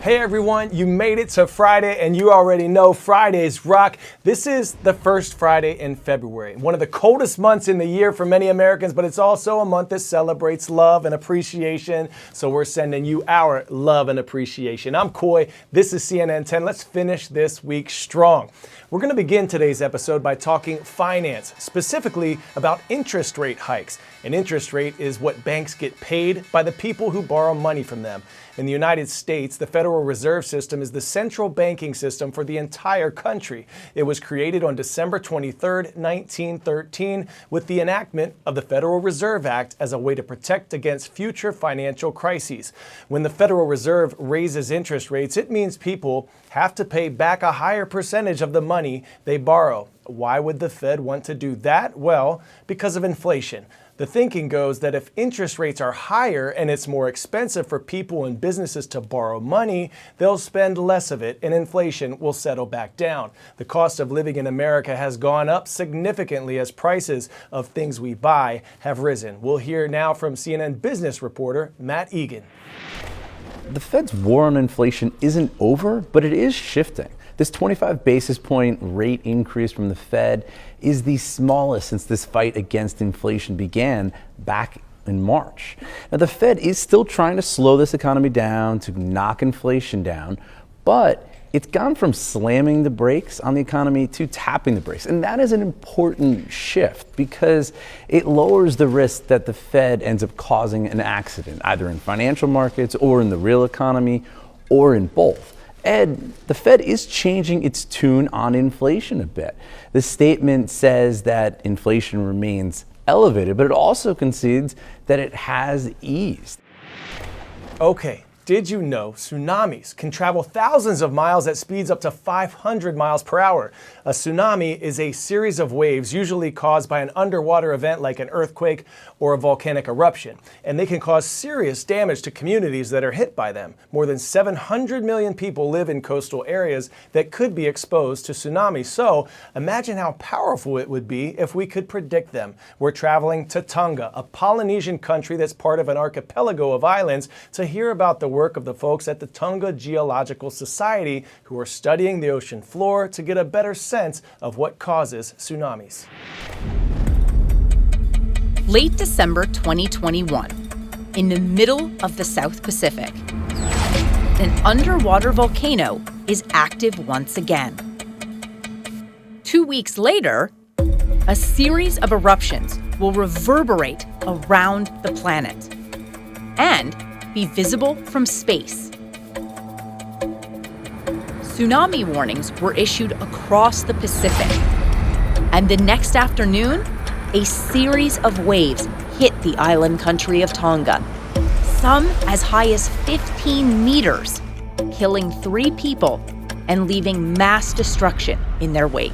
Hey everyone, you made it to Friday and you already know Fridays rock. This is the first Friday in February, one of the coldest months in the year for many Americans, but it's also a month that celebrates love and appreciation. So we're sending you our love and appreciation. I'm Coy, this is CNN 10. Let's finish this week strong. We're going to begin today's episode by talking finance, specifically about interest rate hikes. An interest rate is what banks get paid by the people who borrow money from them. In the United States, the Federal Reserve System is the central banking system for the entire country. It was created on December 23, 1913, with the enactment of the Federal Reserve Act as a way to protect against future financial crises. When the Federal Reserve raises interest rates, it means people have to pay back a higher percentage of the money they borrow. Why would the Fed want to do that? Well, because of inflation. The thinking goes that if interest rates are higher and it's more expensive for people and businesses to borrow money, they'll spend less of it and inflation will settle back down. The cost of living in America has gone up significantly as prices of things we buy have risen. We'll hear now from CNN business reporter Matt Egan. The Fed's war on inflation isn't over, but it is shifting. This 25 basis point rate increase from the Fed is the smallest since this fight against inflation began back in March. Now, the Fed is still trying to slow this economy down, to knock inflation down, but it's gone from slamming the brakes on the economy to tapping the brakes. And that is an important shift because it lowers the risk that the Fed ends up causing an accident, either in financial markets or in the real economy or in both. Ed, the Fed is changing its tune on inflation a bit. The statement says that inflation remains elevated, but it also concedes that it has eased. Okay. Did you know tsunamis can travel thousands of miles at speeds up to 500 miles per hour? A tsunami is a series of waves usually caused by an underwater event like an earthquake or a volcanic eruption, and they can cause serious damage to communities that are hit by them. More than 700 million people live in coastal areas that could be exposed to tsunamis, so imagine how powerful it would be if we could predict them. We're traveling to Tonga, a Polynesian country that's part of an archipelago of islands, to hear about the work of the folks at the Tonga Geological Society who are studying the ocean floor to get a better sense of what causes tsunamis. Late December 2021, in the middle of the South Pacific, an underwater volcano is active once again. 2 weeks later, a series of eruptions will reverberate around the planet and be visible from space. Tsunami warnings were issued across the Pacific, and the next afternoon, a series of waves hit the island country of Tonga, some as high as 15 meters, killing 3 people and leaving mass destruction in their wake.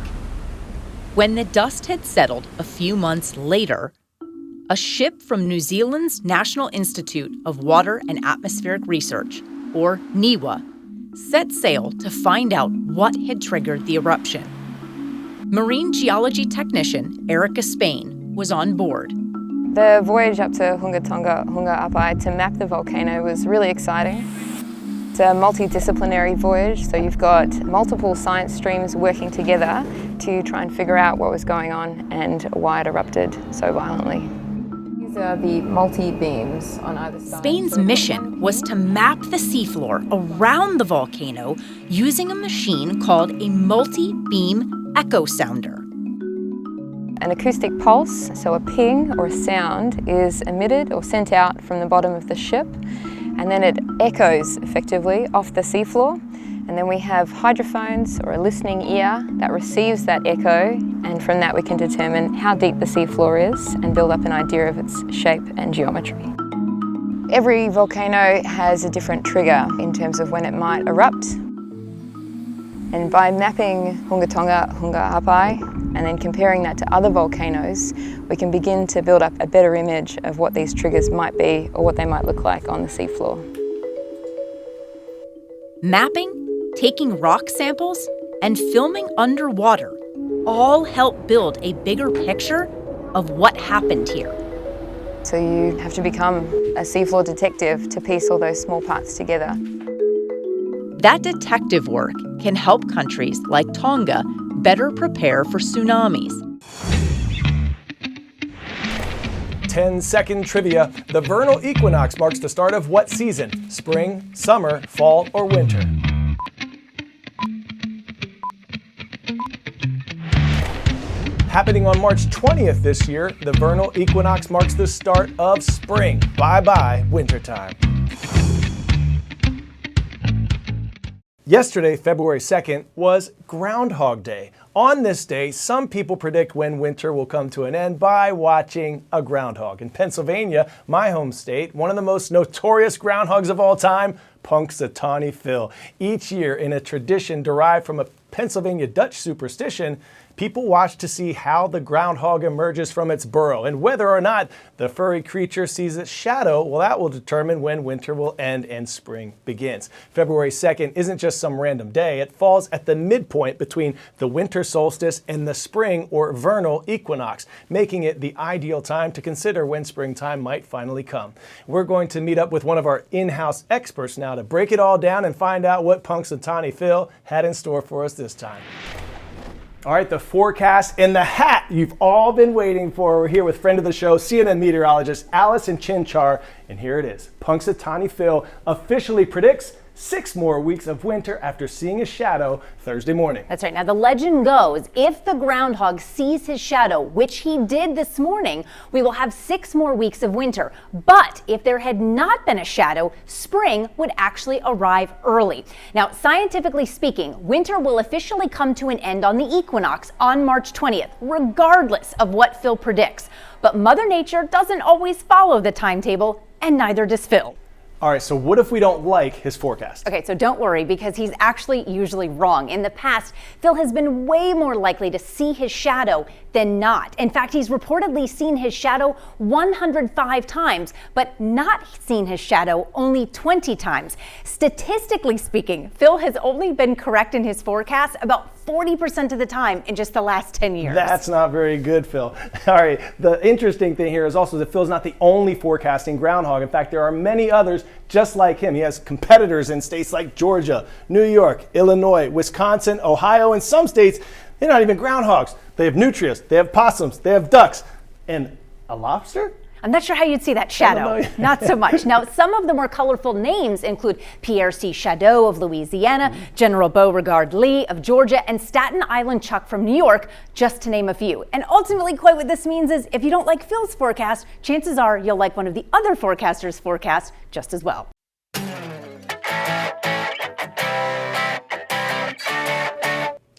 When the dust had settled a few months later, a ship from New Zealand's National Institute of Water and Atmospheric Research, or NIWA, set sail to find out what had triggered the eruption. Marine geology technician Erica Spain was on board. The voyage up to Hunga Tonga, Hunga Apai to map the volcano was really exciting. It's a multidisciplinary voyage, so you've got multiple science streams working together to try and figure out what was going on and why it erupted so violently. These are the multi-beams on either side. Spain's mission was to map the seafloor around the volcano using a machine called a multi-beam echo sounder. An acoustic pulse, so a ping or a sound, is emitted or sent out from the bottom of the ship, and then it echoes effectively off the seafloor. And then we have hydrophones or a listening ear that receives that echo, and from that we can determine how deep the seafloor is and build up an idea of its shape and geometry. Every volcano has a different trigger in terms of when it might erupt. And by mapping Hunga Tonga, Hunga Apai, and then comparing that to other volcanoes, we can begin to build up a better image of what these triggers might be or what they might look like on the seafloor. Mapping, taking rock samples, and filming underwater all help build a bigger picture of what happened here. So you have to become a seafloor detective to piece all those small parts together. That detective work can help countries like Tonga better prepare for tsunamis. 10-second trivia. The vernal equinox marks the start of what season? Spring, summer, fall, or winter? Happening on March 20th this year, the vernal equinox marks the start of spring. Bye-bye, wintertime. Yesterday, February 2nd, was Groundhog Day. On this day, some people predict when winter will come to an end by watching a groundhog. In Pennsylvania, my home state, one of the most notorious groundhogs of all time, Punxsutawney Phil. Each year, in a tradition derived from a Pennsylvania Dutch superstition, people watch to see how the groundhog emerges from its burrow, and whether or not the furry creature sees its shadow, well, that will determine when winter will end and spring begins. February 2nd isn't just some random day. It falls at the midpoint between the winter solstice and the spring or vernal equinox, making it the ideal time to consider when springtime might finally come. We're going to meet up with one of our in-house experts now to break it all down and find out what Punxsutawney Phil had in store for us this time. All right, the forecast and the hat you've all been waiting for. We're here with friend of the show, CNN meteorologist Allison Chinchar, and here it is. Punxsutawney Phil officially predicts 6 more weeks of winter after seeing a shadow Thursday morning. That's right. Now, the legend goes, if the groundhog sees his shadow, which he did this morning, we will have 6 more weeks of winter. But if there had not been a shadow, spring would actually arrive early. Now, scientifically speaking, winter will officially come to an end on the equinox on March 20th, regardless of what Phil predicts. But Mother Nature doesn't always follow the timetable, and neither does Phil. All right, so what if we don't like his forecast? Okay, so don't worry, because he's actually usually wrong. In the past, Phil has been way more likely to see his shadow than not. In fact, he's reportedly seen his shadow 105 times, but not seen his shadow only 20 times. Statistically speaking, Phil has only been correct in his forecast about 40% of the time in just the last 10 years. That's not very good, Phil. All right, the interesting thing here is also that Phil's not the only forecasting groundhog. In fact, there are many others just like him. He has competitors in states like Georgia, New York, Illinois, Wisconsin, Ohio, and some states, they're not even groundhogs. They have nutrias, they have possums, they have ducks, and a lobster? I'm not sure how you'd see that shadow. Not so much. Now, some of the more colorful names include Pierre C. Chadeau of Louisiana, General Beauregard Lee of Georgia, and Staten Island Chuck from New York, just to name a few. And ultimately, quite what this means is if you don't like Phil's forecast, chances are you'll like one of the other forecasters' forecast just as well.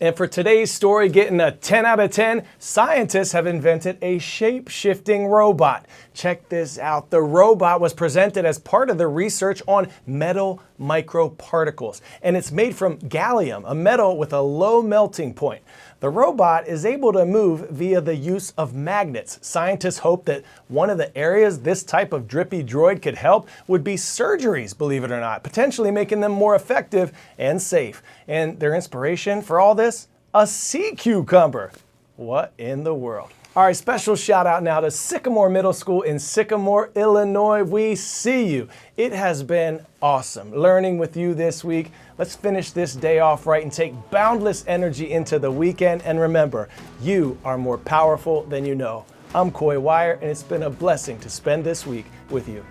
And for today's story, getting a 10 out of 10, scientists have invented a shape-shifting robot. Check this out. The robot was presented as part of the research on metal microparticles, and it's made from gallium, a metal with a low melting point. The robot is able to move via the use of magnets. Scientists hope that one of the areas this type of drippy droid could help would be surgeries, believe it or not, potentially making them more effective and safe. And their inspiration for all this? A sea cucumber. What in the world? All right, special shout out now to Sycamore Middle School in Sycamore, Illinois. We see you. It has been awesome learning with you this week. Let's finish this day off right and take boundless energy into the weekend. And remember, you are more powerful than you know. I'm Coy Wire, and it's been a blessing to spend this week with you.